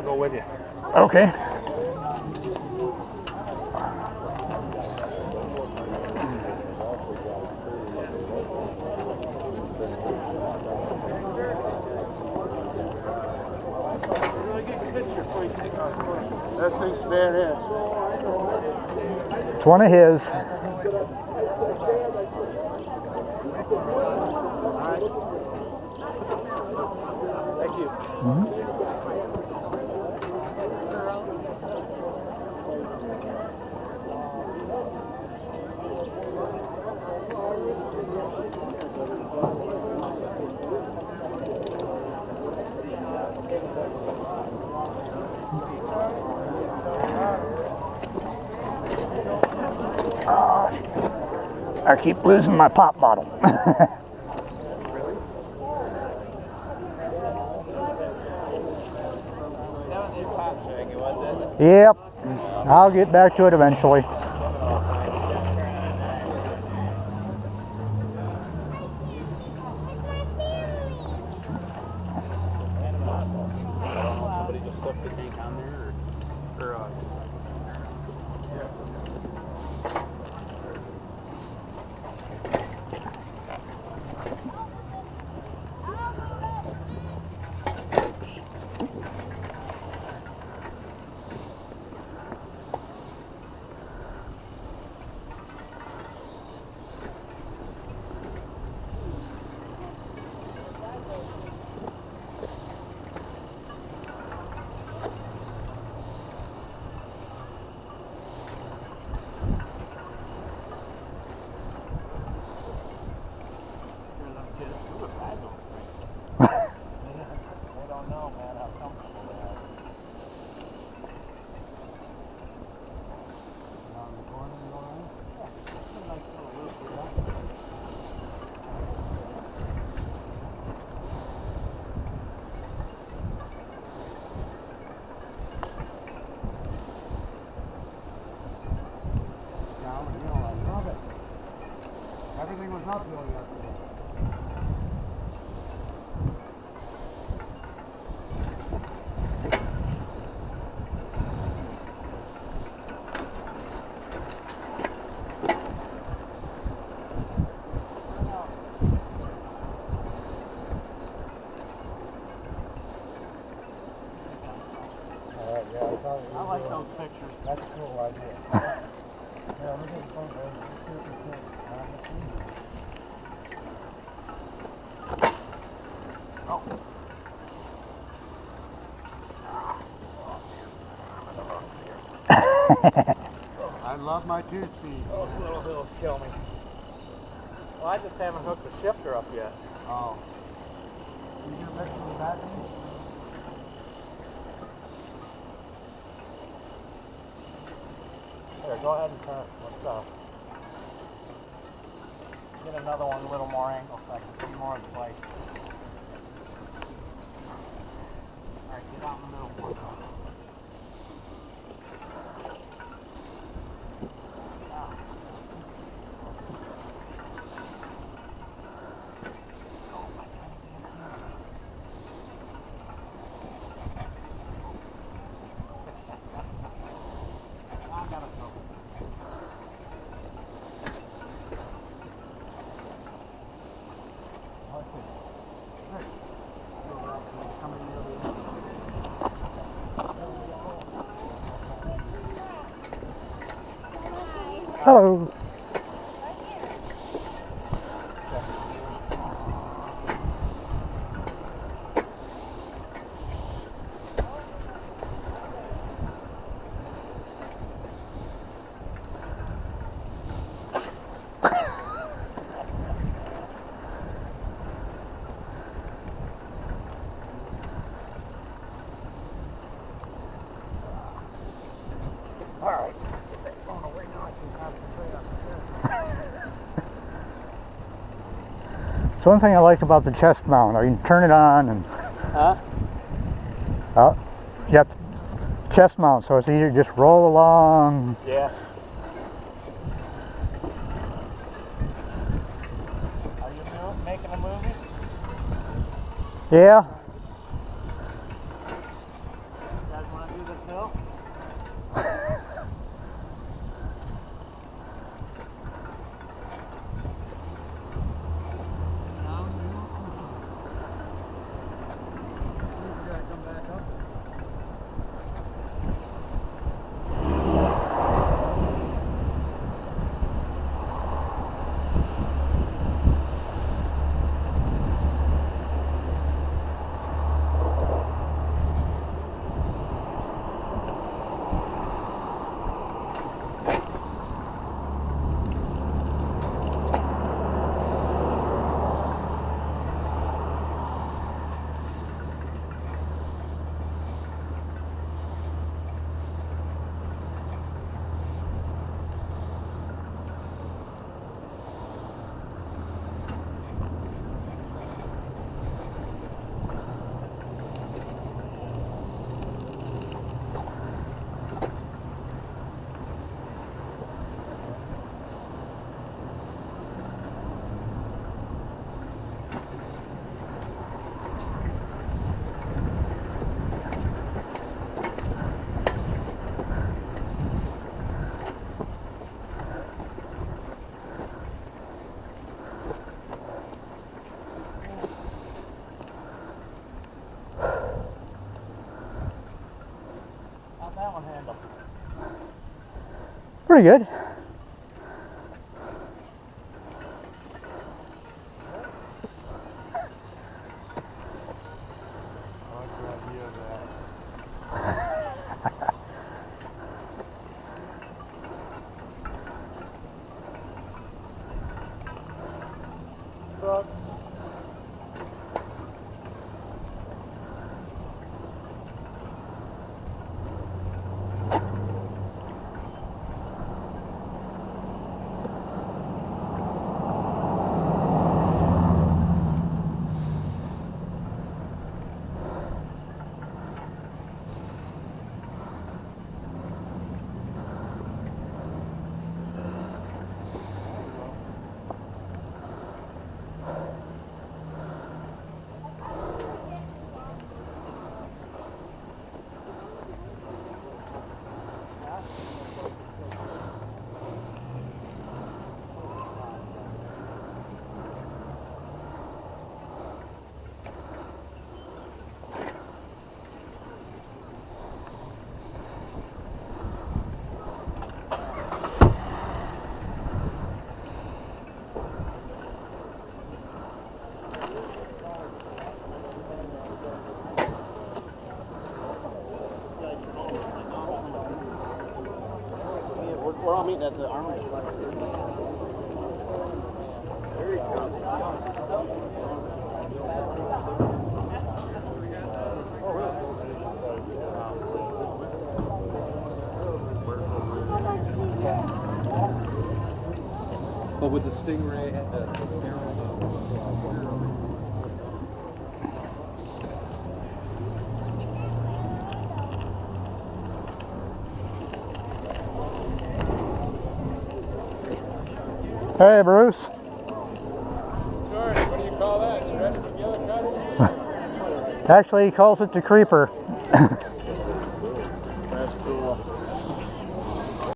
I'll go with you. Okay. That thing's badass. It's one of his. Thank you. I keep losing my pop bottle. Yep, I'll get back to it eventually. Somebody just stuffed the tank on there, or Everything was uphill yesterday. I like those pictures. That's a cool idea. Yeah, look at the front page. I love my two-speed. those little hills kill me. Well, I just haven't hooked the shifter up yet. Oh. You get a picture of that thing? Here, go ahead and turn. Let's get another one a little more angle so I can see more of the bike. Alright, get out in the middle more. Hello. Alright. Get that phone away now. I can concentrate on the So one thing I like about the chest mount, you can turn it on and Huh? you have to chest mount, so it's easier to just roll along. Yeah. Are you making a movie? Yeah. Got Pretty good. I like the idea of that. Truck. We're all meeting at the armory. There he comes. But with the Stingray at the Hey, Bruce. Sorry, what do you call that? Stretch together cutting? Actually, he calls it the creeper.